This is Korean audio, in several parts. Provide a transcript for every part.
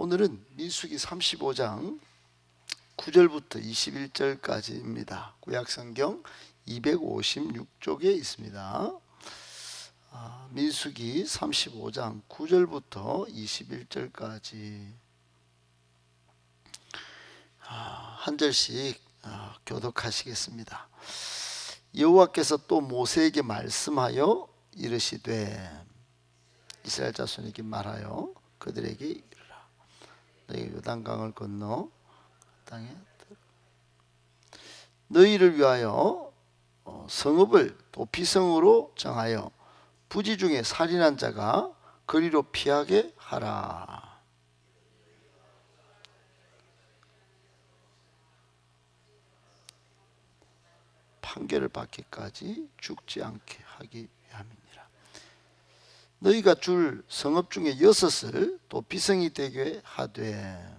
오늘은 민수기 35장 9절부터 21절까지입니다. 구약성경 256쪽에 있습니다. 민수기 35장 9절부터 21절까지 한 절씩 교독하시겠습니다. 여호와께서 또 모세에게 말씀하여 이르시되, 이스라엘 자손에게 말하여 그들에게 이르라. 너희가 요단강을 건너 땅에 너희를 위하여 성읍을 도피성으로 정하여 부지 중에 살인한 자가 거리로 피하게 하라. 판결을 받기까지 죽지 않게 하기 위함이니라. 너희가 줄 성읍 중에 6을 도피성이 되게 하되,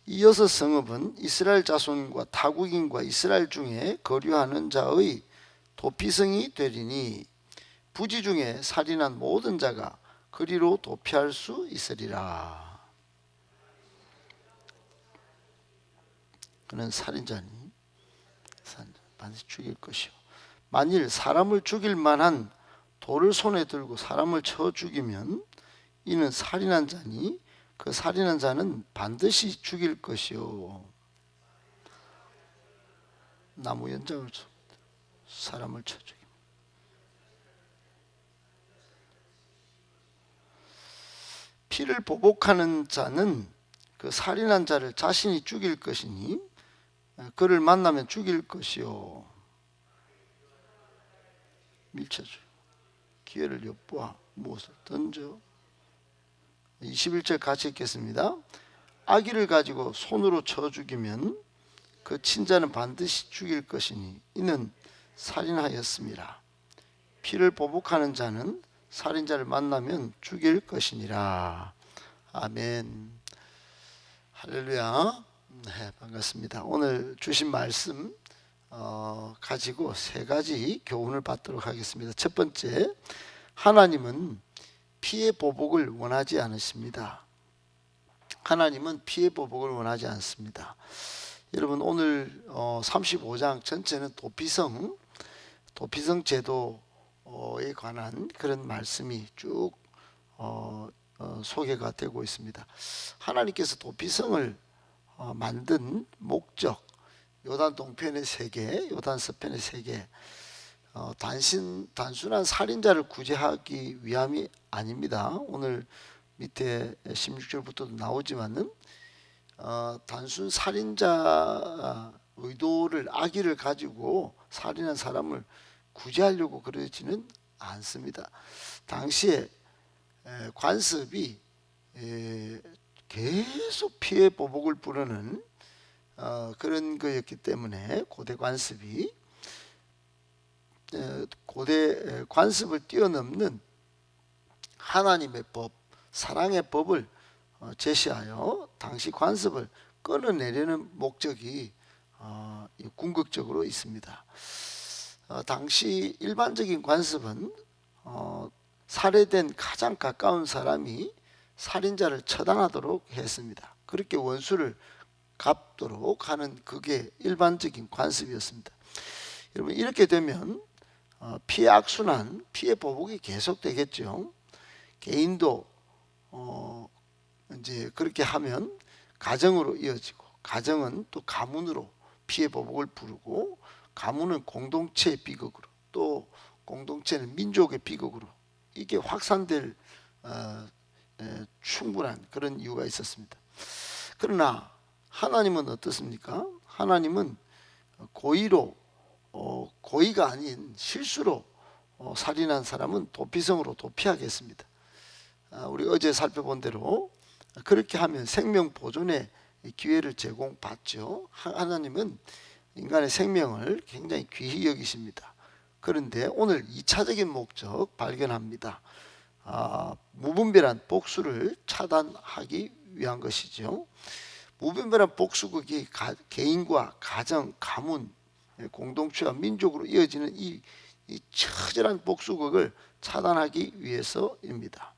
이 6성읍은 이스라엘 자손과 타국인과 이스라엘 중에 거류하는 자의 도피성이 되리니 부지 중에 살인한 모든 자가 거리로 도피할 수 있으리라. 그는 살인자니 반드시 죽일 것이요, 만일 사람을 죽일 만한 돌을 손에 들고 사람을 쳐 죽이면 이는 살인한 자니 그 살인한 자는 반드시 죽일 것이요, 나무 연장을 사람을 쳐 죽이면 피를 보복하는 자는 그 살인한 자를 자신이 죽일 것이니 그를 만나면 죽일 것이요, 밀쳐줘 기회를 엿보아 무엇을 던져. 21절 같이 읽겠습니다. 아기를 가지고 손으로 쳐 죽이면 그 친자는 반드시 죽일 것이니 이는 살인하였음이라. 피를 보복하는 자는 살인자를 만나면 죽일 것이니라. 아멘. 할렐루야. 네, 반갑습니다. 오늘 주신 말씀 가지고 3가지 교훈을 받도록 하겠습니다. 첫 번째, 하나님은 피해 보복을 원하지 않으십니다. 하나님은 피해 보복을 원하지 않습니다. 여러분, 오늘 35장 전체는 도피성 제도에 관한 그런 말씀이 쭉 소개가 되고 있습니다. 하나님께서 도피성을 만든 목적, 요단 동편의 세계, 요단 서편의 세계, 단순한 살인자를 구제하기 위함이 아닙니다. 오늘 밑에 16절부터도 나오지만은 단순 살인자 의도를, 악의를 가지고 살인한 사람을 구제하려고 그러지는 않습니다. 당시에 관습이 계속 피해 보복을 부르는 그런 거였기 때문에 고대 관습을 뛰어넘는 하나님의 법, 사랑의 법을 제시하여 당시 관습을 끊어내려는 목적이 궁극적으로 있습니다. 당시 일반적인 관습은 살해된 가장 가까운 사람이 살인자를 처단하도록 했습니다. 그렇게 원수를 갚도록 하는 그게 일반적인 관습이었습니다. 여러분, 이렇게 되면 피해 악순환, 피해 보복이 계속되겠죠. 개인도 이제 그렇게 하면 가정으로 이어지고, 가정은 또 가문으로 피해 보복을 부르고, 가문은 공동체의 비극으로, 또 공동체는 민족의 비극으로 이게 확산될 충분한 그런 이유가 있었습니다. 그러나 하나님은 어떻습니까? 하나님은 고의가 아닌 실수로 살인한 사람은 도피성으로 도피하겠습니다. 우리 어제 살펴본 대로 그렇게 하면 생명 보존의 기회를 제공받죠. 하나님은 인간의 생명을 굉장히 귀히 여기십니다. 그런데 오늘 2차적인 목적 발견합니다. 무분별한 복수를 차단하기 위한 것이죠. 무분별한 복수극이 개인과 가정, 가문, 공동체와 민족으로 이어지는 이 이 처절한 복수극을 차단하기 위해서입니다.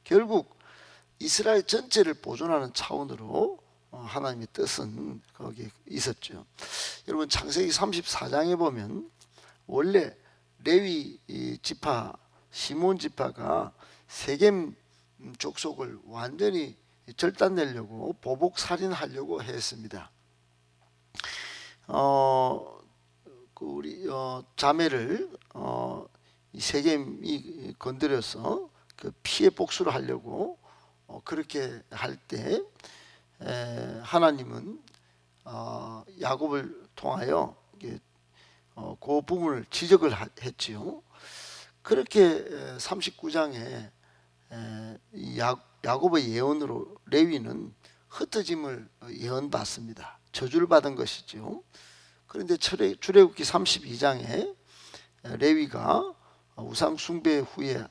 결국 이스라엘 전체를 보존하는 차원으로 하나님의 뜻은 거기에 있었죠. 여러분 창세기 34장에 보면 원래 레위 지파 시몬 지파가 세겜 족속을 완전히 절단내려고 보복 살인하려고 했습니다. 우리 자매를 세겜이 건드려서 그 피해 복수를 하려고 그렇게 할 때 하나님은 야곱을 통하여 그 부분을 지적을 했지요. 그렇게 39장에 야곱의 예언으로 레위는 흩어짐을 예언받습니다. 저주를 받은 것이죠. 그런데 출애굽기 32장에 레위가 우상 숭배 후에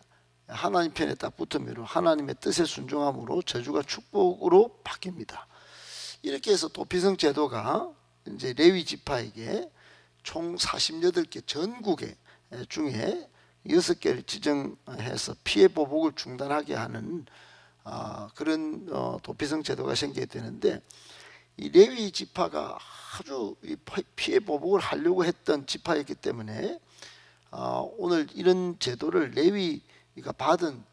하나님 편에 딱 붙으므로 하나님의 뜻에 순종함으로 저주가 축복으로 바뀝니다. 이렇게 해서 도피성 제도가 이제 레위 지파에게 총 48개 전국에 중에 6개를 지정해서 피해 보복을 중단하게 하는 그런 도피성 제도가 생기게 되는데, 이 레위 지파가 아주 피해 보복을 하려고 했던 지파였기 때문에 오늘 이런 제도를 레위가 받은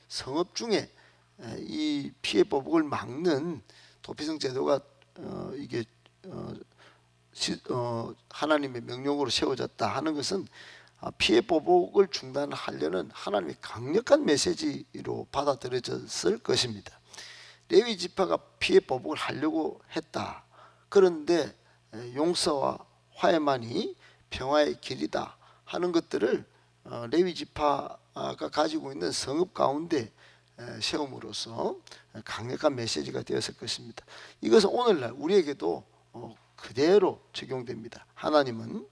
성읍 중에 이 피해 보복을 막는 도피성 제도가 이게 하나님의 명령으로 세워졌다 하는 것은 피해 보복을 중단하려는 하나님의 강력한 메시지로 받아들여졌을 것입니다. 레위 지파가 피해 보복을 하려고 했다. 그런데 용서와 화해만이 평화의 길이다 하는 것들을 레위 지파가 가지고 있는 성읍 가운데 세움으로써 강력한 메시지가 되었을 것입니다. 이것은 오늘날 우리에게도 그대로 적용됩니다. 하나님은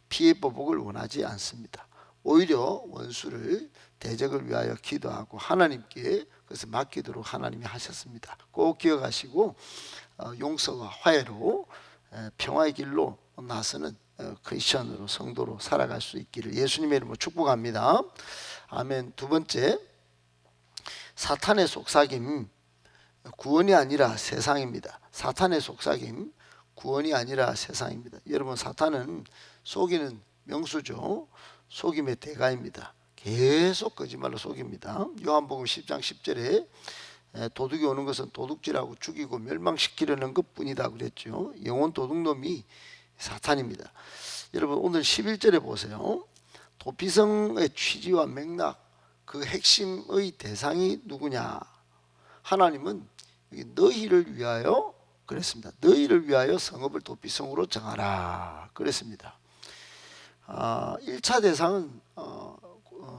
피해 보복을 원하지 않습니다. 오히려 원수를 대적을 위하여 기도하고 하나님께 그것을 맡기도록 하나님이 하셨습니다. 꼭 기억하시고 용서와 화해로 평화의 길로 나서는 크리스천으로 성도로 살아갈 수 있기를 예수님의 이름으로 축복합니다. 아멘. 두 번째, 사탄의 속삭임, 구원이 아니라 세상입니다. 사탄의 속삭임, 구원이 아니라 세상입니다. 여러분, 사탄은 속이는 명수죠. 속임의 대가입니다. 계속 거짓말로 속입니다. 요한복음 10장 10절에 도둑이 오는 것은 도둑질하고 죽이고 멸망시키려는 것뿐이다 그랬죠. 영혼 도둑놈이 사탄입니다. 여러분, 오늘 11절에 보세요. 도피성의 취지와 맥락, 그 핵심의 대상이 누구냐? 하나님은 너희를 위하여 그랬습니다. 너희를 위하여 성읍을 도피성으로 정하라 그랬습니다. 1차 대상은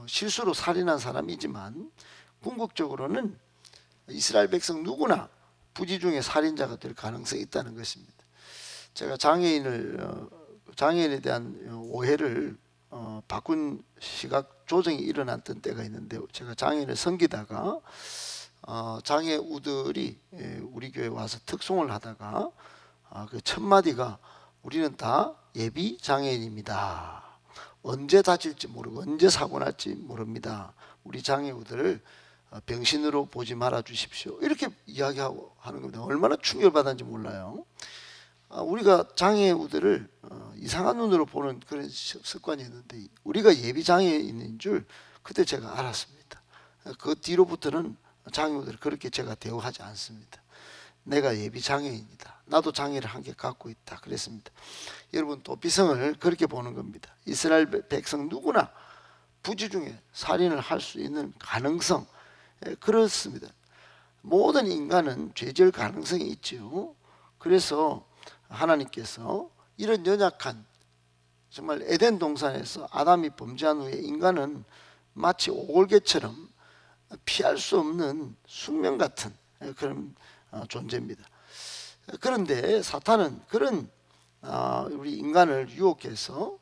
실수로 살인한 사람이지만 궁극적으로는 이스라엘 백성 누구나 부지 중에 살인자가 될 가능성이 있다는 것입니다. 제가 장애인에 대한 오해를 바꾼 시각 조정이 일어났던 때가 있는데, 제가 장애인을 섬기다가 장애우들이 우리 교회에 와서 특송을 하다가 그 첫 마디가 우리는 다 예비 장애인입니다. 언제 다칠지 모르고 언제 사고 날지 모릅니다. 우리 장애우들을 병신으로 보지 말아 주십시오. 이렇게 이야기하고 하는 겁니다. 얼마나 충격을 받았는지 몰라요. 우리가 장애우들을 이상한 눈으로 보는 그런 습관이 있는데, 우리가 예비 장애인인 줄 그때 제가 알았습니다. 그 뒤로부터는 장애우들을 그렇게 제가 대우하지 않습니다. 내가 예비 장애인이다. 나도 장애를 한 개 갖고 있다. 그랬습니다. 여러분, 도피성을 그렇게 보는 겁니다. 이스라엘 백성 누구나 부지 중에 살인을 할 수 있는 가능성, 그렇습니다. 모든 인간은 죄질 가능성이 있죠. 그래서 하나님께서 이런 연약한, 정말 에덴 동산에서 아담이 범죄한 후에 인간은 마치 오골개처럼 피할 수 없는 숙명 같은 그런 존재입니다. 그런데 사탄은 그런 우리 인간을 유혹해서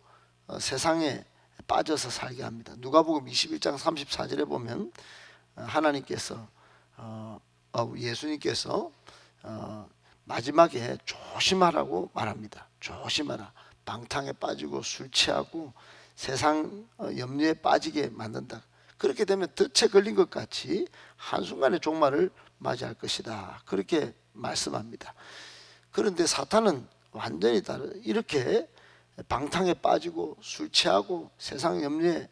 세상에 빠져서 살게 합니다. 누가복음 21장 34절에 보면 하나님께서 예수님께서 마지막에 조심하라고 말합니다. 조심하라. 방탕에 빠지고 술 취하고 세상 염려에 빠지게 만든다. 그렇게 되면 덫에 걸린 것 같이 한순간에 종말을 맞이할 것이다. 그렇게 말씀합니다. 그런데 사탄은 완전히 다르다. 이렇게 방탕에 빠지고 술 취하고 세상 염려에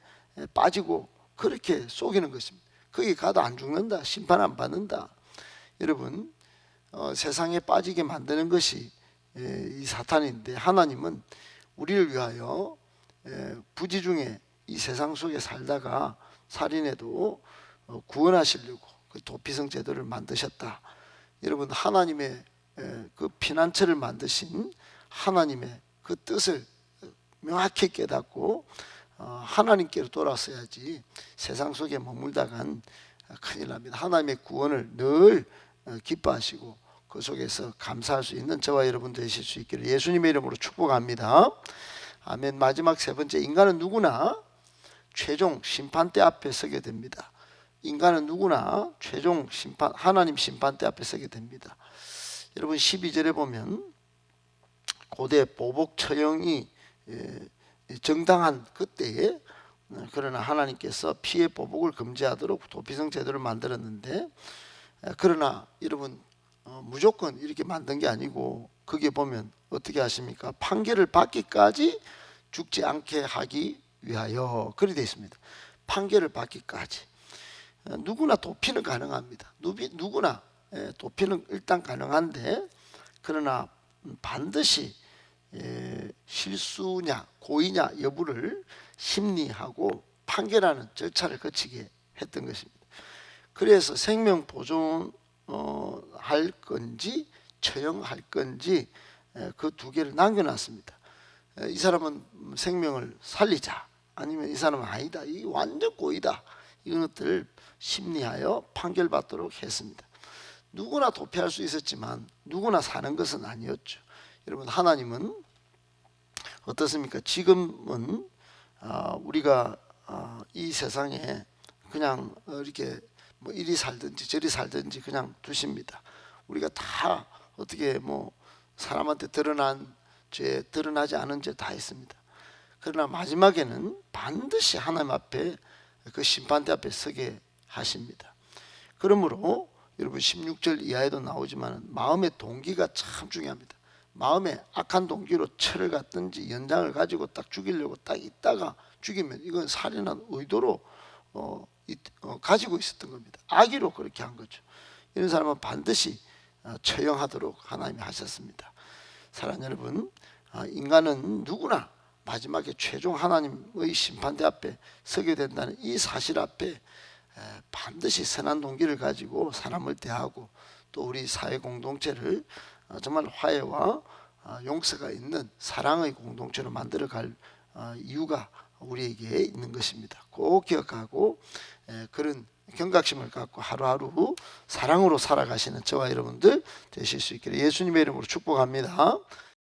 빠지고 그렇게 속이는 것입니다. 거기 가도 안 죽는다. 심판 안 받는다. 여러분, 세상에 빠지게 만드는 것이 이 사탄인데, 하나님은 우리를 위하여 부지 중에 이 세상 속에 살다가 살인해도 구원하시려고 그 도피성 제도를 만드셨다. 여러분, 하나님의 그 피난처를 만드신 하나님의 그 뜻을 명확히 깨닫고 하나님께로 돌아서야지 세상 속에 머물다간 큰일 납니다. 하나님의 구원을 늘 기뻐하시고 그 속에서 감사할 수 있는 저와 여러분 되실 수 있기를 예수님의 이름으로 축복합니다. 아멘. 마지막 세 번째, 인간은 누구나 최종 심판대 앞에 서게 됩니다. 인간은 누구나 최종 심판, 하나님 심판대 앞에 서게 됩니다. 여러분, 12절에 보면 고대 보복 처형이 정당한 그때에, 그러나 하나님께서 피해 보복을 금지하도록 도피성 제도를 만들었는데, 그러나 여러분, 무조건 이렇게 만든 게 아니고 거기에 보면 어떻게 하십니까? 판결을 받기까지 죽지 않게 하기 위하여, 그렇게 되어 있습니다. 판결을 받기까지. 누구나 도피는 가능합니다. 누구나 도피는 일단 가능한데, 그러나 반드시 실수냐 고의냐 여부를 심리하고 판결하는 절차를 거치게 했던 것입니다. 그래서 생명 보존할 건지 처형할 건지 그 두 개를 남겨놨습니다. 이 사람은 생명을 살리자, 아니면 이 사람은 아니다, 이 완전 고의다, 이런 것들을 심리하여 판결받도록 했습니다. 누구나 도피할 수 있었지만 누구나 사는 것은 아니었죠. 여러분, 하나님은 어떻습니까? 지금은 우리가 이 세상에 그냥 이렇게 뭐 이리 살든지 저리 살든지 그냥 두십니다. 우리가 다 어떻게 뭐 사람한테 드러난 죄, 드러나지 않은 죄 다 있습니다. 그러나 마지막에는 반드시 하나님 앞에 그 심판대 앞에 서게 하십니다. 그러므로 여러분, 16절 이하에도 나오지만 마음의 동기가 참 중요합니다. 마음에 악한 동기로 철을 갖든지 연장을 가지고 딱 죽이려고 딱 있다가 죽이면 이건 살인한 의도로 가지고 있었던 겁니다. 악의로 그렇게 한 거죠. 이런 사람은 반드시 처형하도록 하나님이 하셨습니다. 사랑하는 여러분, 인간은 누구나 마지막에 최종 하나님의 심판대 앞에 서게 된다는 이 사실 앞에 반드시 선한 동기를 가지고 사람을 대하고 또 우리 사회 공동체를 정말 화해와 용서가 있는 사랑의 공동체로 만들어갈 이유가 우리에게 있는 것입니다. 꼭 기억하고 그런 경각심을 갖고 하루하루 사랑으로 살아가시는 저와 여러분들 되실 수 있기를 예수님의 이름으로 축복합니다.